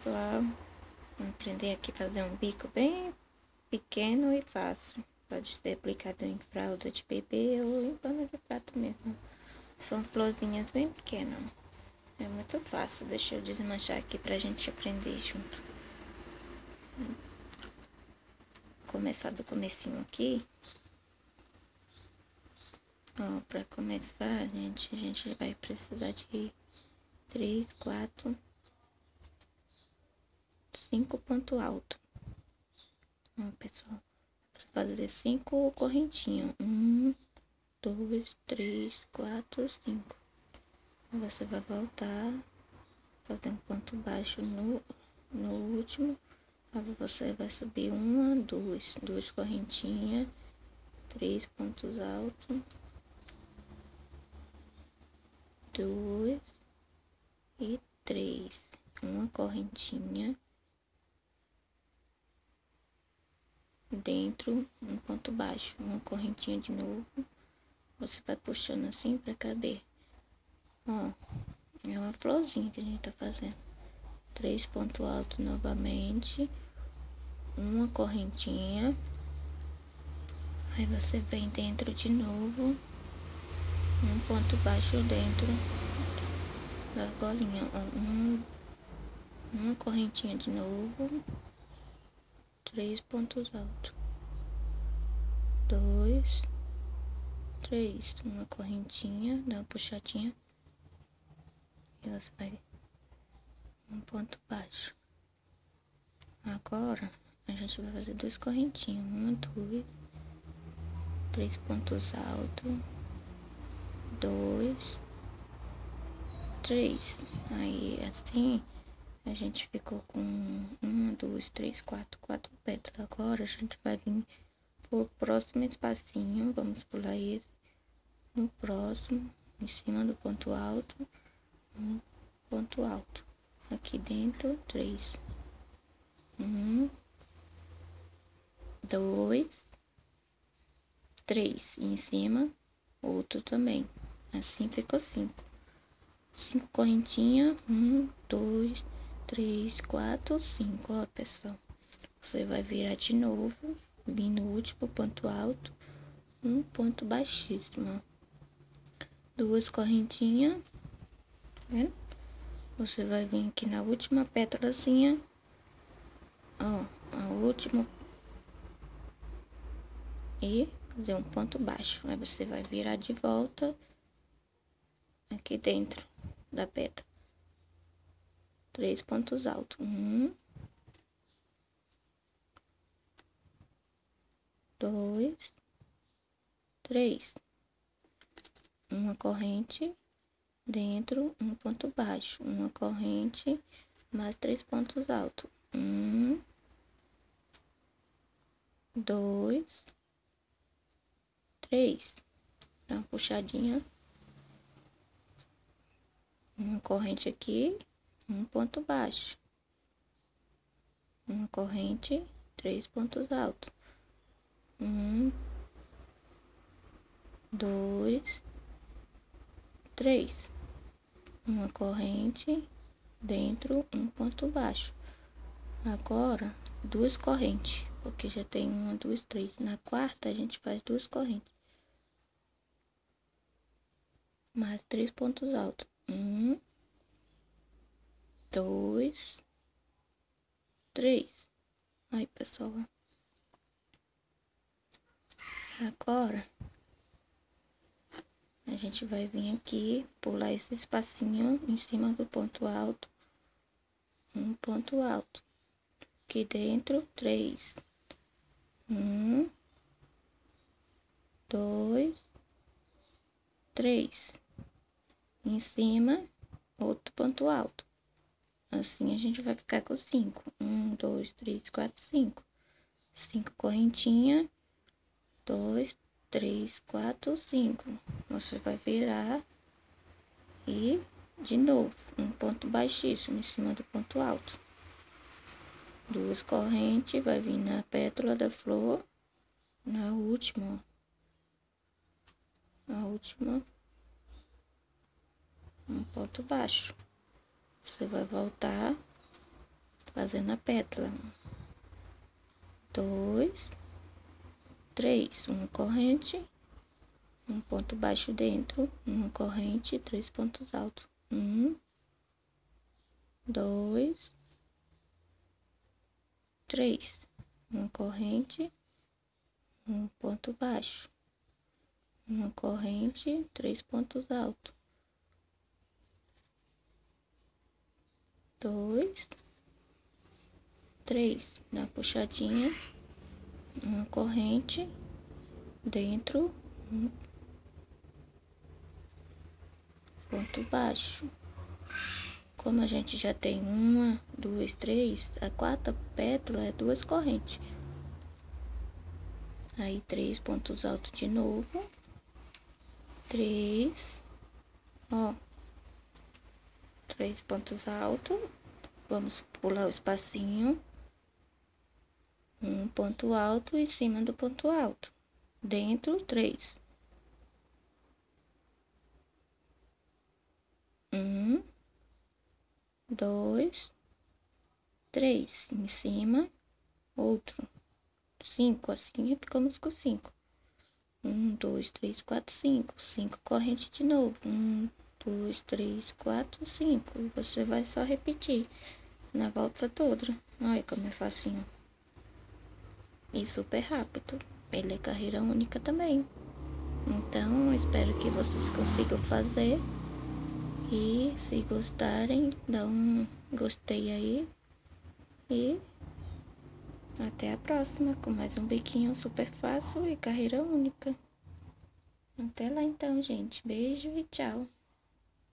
pessoal, vamos aprender aqui a fazer um bico bem pequeno e fácil. Pode ser aplicado em fralda de bebê ou em pano de prato mesmo. São florzinhas bem pequenas. É muito fácil, deixa eu desmanchar aqui pra gente aprender junto. Começar do comecinho aqui. Ó, pra começar, a gente vai precisar de 3, 4, 5 pontos altos. Ó, pessoal, vou fazer 5 correntinhas. 1, 2, 3, 4, 5. Você vai voltar, fazer um ponto baixo no último. Aí você vai subir uma, duas correntinhas, 3 pontos altos, 2 e 3. Uma correntinha dentro, um ponto baixo, uma correntinha de novo. Você vai puxando assim pra caber. Ó, é uma florzinha que a gente tá fazendo. 3 pontos altos novamente, uma correntinha. Aí você vem dentro de novo, um ponto baixo dentro da golinha. Uma correntinha de novo, 3 pontos altos. 2, 3, uma correntinha, dá uma puxadinha. E você vai um ponto baixo. Agora, a gente vai fazer 2 correntinhas. 1, 2, 3 pontos altos. 2, 3. Aí, assim, a gente ficou com 1, 2, 3, 4 pétalas. Agora, a gente vai vir por próximo espacinho. Vamos pular esse. No próximo, em cima do ponto alto. Um ponto alto. Aqui dentro, 3. 1, 2, 3. E em cima, outro também. Assim ficou 5. 5 correntinhas. 1, 2, 3, 4, 5. Ó, pessoal. Você vai virar de novo. Vir no último ponto alto. Um ponto baixíssimo. 2 correntinhas. Tá vendo? Você vai vir aqui na última pétalazinha. Ó, a última. E fazer um ponto baixo. Aí você vai virar de volta aqui dentro da pétala. 3 pontos altos. 1, 2, 3. Uma corrente dentro, um ponto baixo. Uma corrente, mais 3 pontos altos. 1, 2, 3. Dá uma puxadinha. Uma corrente aqui, um ponto baixo. Uma corrente, 3 pontos altos. 1, 2, 3. Uma corrente dentro, um ponto baixo. Agora, 2 correntes, porque já tem 1, 2, 3. Na quarta, a gente faz 2 correntes. Mais 3 pontos altos. 1, 2, 3. Aí, pessoal. Agora, a gente vai vir aqui, pular esse espacinho em cima do ponto alto. Um ponto alto. Aqui dentro, 3. 1, 2, 3. Em cima, outro ponto alto. Assim, a gente vai ficar com 5. 1, 2, 3, 4, 5. 5 correntinhas. 2, 3, 4, 5. Você vai virar e, de novo, um ponto baixíssimo em cima do ponto alto. 2 correntes, vai vir na pétala da flor, na última, um ponto baixo. Você vai voltar, fazendo a pétala. 2, 3, uma corrente, um ponto baixo dentro, uma corrente, 3 pontos altos. 1, 2, 3, uma corrente, um ponto baixo, uma corrente, 3 pontos altos. 2, 3, na puxadinha, uma corrente dentro, um ponto baixo. Como a gente já tem 1, 2, 3, a quarta pétala é 2 correntes. Aí 3 pontos altos de novo. 3, ó, 3 pontos altos. Vamos pular o espacinho. Um ponto alto em cima do ponto alto. Dentro, 3. 1, 2, 3. Em cima, outro. 5, assim, ficamos com 5. 1, 2, 3, 4, 5. 5 correntes de novo. 1, 2, 3, 4, 5. E você vai só repetir na volta toda. Olha como é facinho. E super rápido. Ele é carreira única também. Então, espero que vocês consigam fazer. E se gostarem, dá um gostei aí. E até a próxima com mais um biquinho super fácil e carreira única. Até lá então, gente. Beijo e tchau.